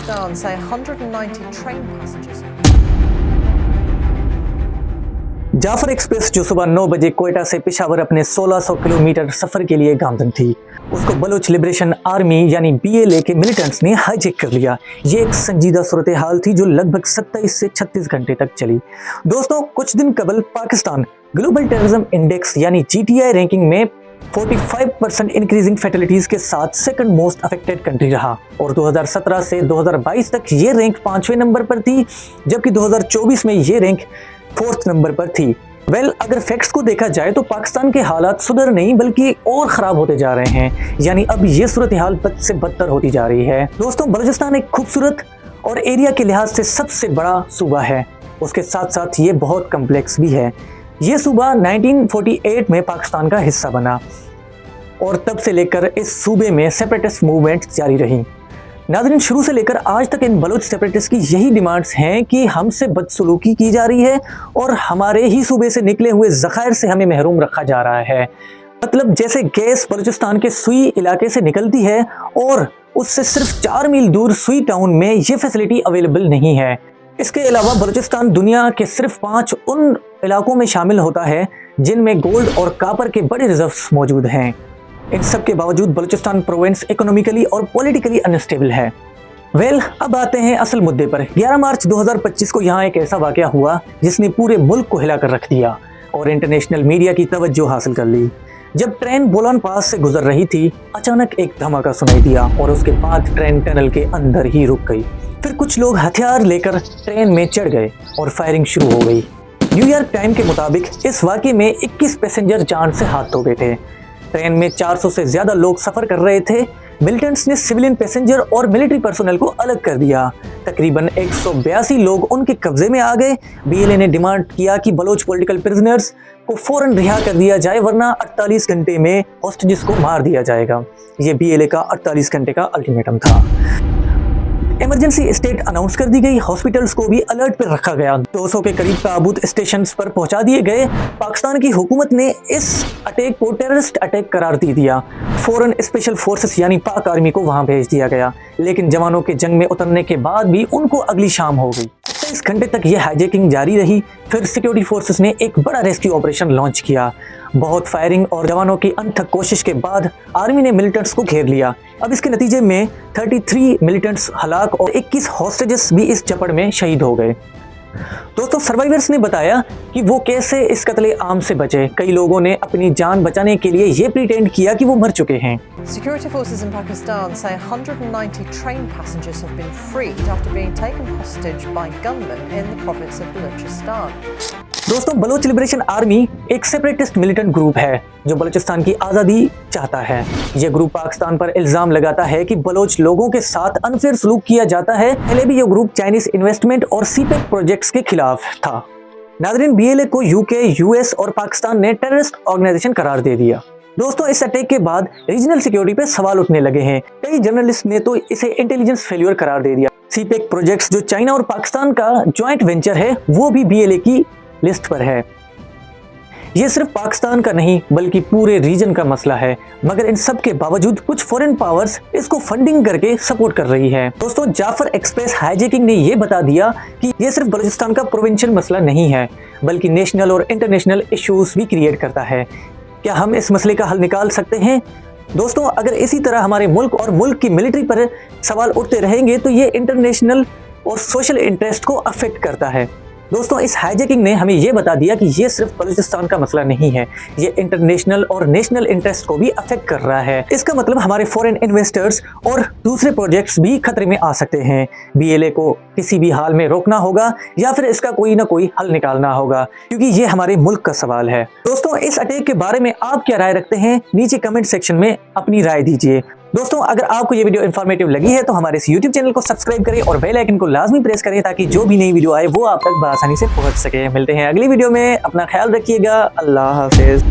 Pakistan say 190 train passengers. Jaffar express जो सुबह 9 बजे कोयटा से पेशावर अपने 1600 किलोमीटर सफर के लिए गामजन थी, उसको बलोच लिबरेशन आर्मी यानी BLA के मिलिटेंट्स ने हाईजैक कर लिया। ये एक संजीदा सूरत हाल थी जो लगभग 27 से 36 घंटे तक चली। दोस्तों, कुछ दिन कबल पाकिस्तान ग्लोबल टेररिज्म इंडेक्स यानी GTI रैंकिंग में 45% इंक्रीजिंग फैटिलिटीज के साथ सेकंड मोस्ट अफेक्टेड कंट्री रहा और 2017 से 2022 तक ये रैंक 5वें नंबर पर थी, जबकि 2024 में ये रैंक 4th नंबर पर थी। अगर फैक्ट्स को देखा जाए तो पाकिस्तान के हालात सुधर नहीं बल्कि और खराब होते जा रहे हैं, यानी अब ये सूरत हाल बद से बदतर होती जा रही है। दोस्तों, बलूचिस्तान एक खूबसूरत और एरिया के लिहाज से सबसे बड़ा सूबा है, उसके साथ साथ ये बहुत कम्प्लेक्स भी है। ये सूबा 1948 में पाकिस्तान का हिस्सा बना और तब से लेकर इस सूबे में सेपरेटिस्ट मूवमेंट जारी रही। नाज़रीन, शुरू से लेकर आज तक इन बलोच सेपरेटिस्ट की यही डिमांड्स हैं कि हमसे बदसलूकी की जा रही है और हमारे ही सूबे से निकले हुए ज़खायर से हमें महरूम रखा जा रहा है। मतलब जैसे गैस बलूचिस्तान के सुई इलाके से निकलती है और उससे सिर्फ 4 मील दूर सुई टाउन में ये फैसिलिटी अवेलेबल नहीं है। इसके अलावा बलूचिस्तान दुनिया के सिर्फ 5 उन इलाकों में शामिल होता है जिनमें गोल्ड और कापर के बड़े रिजर्व्स मौजूद हैं। इन सब के बावजूद बलूचिस्तान प्रोविंस इकोनॉमिकली और पॉलिटिकली अनस्टेबल है। अब आते हैं असल मुद्दे पर। 11 मार्च 2025 को यहाँ एक ऐसा वाकया हुआ जिसने पूरे मुल्क को हिलाकर रख दिया और इंटरनेशनल मीडिया की तवज्जो हासिल कर ली। जब ट्रेन बोलान पास से गुजर रही थी, अचानक एक धमाका सुनाई दिया और उसके बाद ट्रेन टनल के अंदर ही रुक गई। फिर कुछ लोग हथियार लेकर ट्रेन में चढ़ गए और फायरिंग शुरू हो गई। न्यूयॉर्क टाइम के मुताबिक इस वाकये में 21 पैसेंजर जान से हाथ धो गए थे। ट्रेन में 400 से ज्यादा लोग सफर कर रहे थे। मिलिटेंट्स ने सिविलियन पैसेंजर और मिलिट्री पर्सोनल को अलग कर दिया। तकरीबन 182 लोग उनके कब्जे में आ गए। BLA ने डिमांड किया कि बलोच पॉलिटिकल प्रिजनर्स को फौरन रिहा कर दिया जाए, वरना 48 घंटे में हॉस्टेजेस को मार दिया जाएगा। ये BLA का 48 घंटे का अल्टीमेटम था। इमरजेंसी स्टेट अनाउंस कर दी गई। हॉस्पिटल्स को भी अलर्ट पर रखा गया। 200 के करीब ताबूत स्टेशन पर पहुंचा दिए गए। पाकिस्तान की हुकूमत ने इस अटैक को टेररिस्ट अटैक करार दे दिया। फौरन स्पेशल फोर्सेस यानी पाक आर्मी को वहां भेज दिया गया, लेकिन जवानों के जंग में उतरने के बाद भी उनको अगली शाम हो गई। 27 घंटे तक यह हाईजैकिंग जारी रही। फिर सिक्योरिटी फोर्सेस ने एक बड़ा रेस्क्यू ऑपरेशन लॉन्च किया। बहुत फायरिंग और जवानों की अनथक कोशिश के बाद आर्मी ने मिलिटेंट्स को घेर लिया। अब इसके नतीजे में 33 मिलिटेंट्स हलाक और 21 हॉस्टेजेस भी इस झपड़ में शहीद हो गए। दोस्तों, सर्वाइवर्स ने बताया कि वो कैसे इस कत्ले आम से बचे। कई लोगों ने अपनी जान बचाने के लिए ये प्रिटेंड किया कि वो मर चुके हैं। Security forces in Pakistan say 190 train passengers have been freed after being taken hostage by gunmen in the province of Balochistan. दोस्तों, बलोच लिबरेशन आर्मी एक सेपरेटिस्ट मिलिटेंट ग्रुप है जो बलूचिस्तान की आज़ादी चाहता है। यह ग्रुप पाकिस्तान पर इल्ज़ाम लगाता है कि बलोच लोगों के साथ अनफेयर सलूक किया जाता है। पहले भी यह ग्रुप चाइनीज इन्वेस्टमेंट और CPEC प्रोजेक्ट्स के खिलाफ था। नाज़रीन, BLA को UK, US और पाकिस्तान ने टेररिस्ट ऑर्गेनाइजेशन करार दे दिया। दोस्तों, इस अटैक के बाद रीजनल सिक्योरिटी पे सवाल उठने लगे हैं। कई जर्नलिस्ट ने तो इसे इंटेलिजेंस फेल्यूर करार दे दिया। CPEC प्रोजेक्ट्स जो चाइना और पाकिस्तान का ज्वाइंट वेंचर है, वो भी BLA की लिस्ट पर है। ये सिर्फ पाकिस्तान का नहीं बल्कि पूरे रीजन का मसला है, मगर इन सब के बावजूद कुछ फॉरेन पावर्स इसको फंडिंग करके सपोर्ट कर रही है। दोस्तों, जाफर एक्सप्रेस हाईजैकिंग ने ये बता दिया कि ये सिर्फ बलूचिस्तान का प्रोविंशियल मसला नहीं है बल्कि नेशनल और इंटरनेशनल इश्यूज भी क्रिएट करता है। क्या हम इस मसले का हल निकाल सकते हैं? दोस्तों, अगर इसी तरह हमारे मुल्क और मुल्क की मिलिट्री पर सवाल उठते रहेंगे तो ये इंटरनेशनल और सोशल इंटरेस्ट को अफेक्ट करता है। दोस्तों, इस हाईजैकिंग ने हमें ये बता दिया कि ये सिर्फ बलूचिस्तान का मसला नहीं है, ये इंटरनेशनल और नेशनल इंटरेस्ट को भी अफेक्ट कर रहा है। इसका मतलब हमारे फॉरेन इन्वेस्टर्स और दूसरे प्रोजेक्ट्स भी खतरे में आ सकते हैं। BLA को किसी भी हाल में रोकना होगा या फिर इसका कोई ना कोई हल निकालना होगा, क्योंकि ये हमारे मुल्क का सवाल है। दोस्तों, इस अटैक के बारे में आप क्या राय रखते हैं? नीचे कमेंट सेक्शन में अपनी राय दीजिए। दोस्तों, अगर आपको ये वीडियो इन्फॉर्मेटिव लगी है तो हमारे इस YouTube चैनल को सब्सक्राइब करें और बेल आइकन को लाजमी प्रेस करें ताकि जो भी नई वीडियो आए वो आप तक बआसानी से पहुंच सके। मिलते हैं अगली वीडियो में। अपना ख्याल रखिएगा। अल्लाह हाफिज।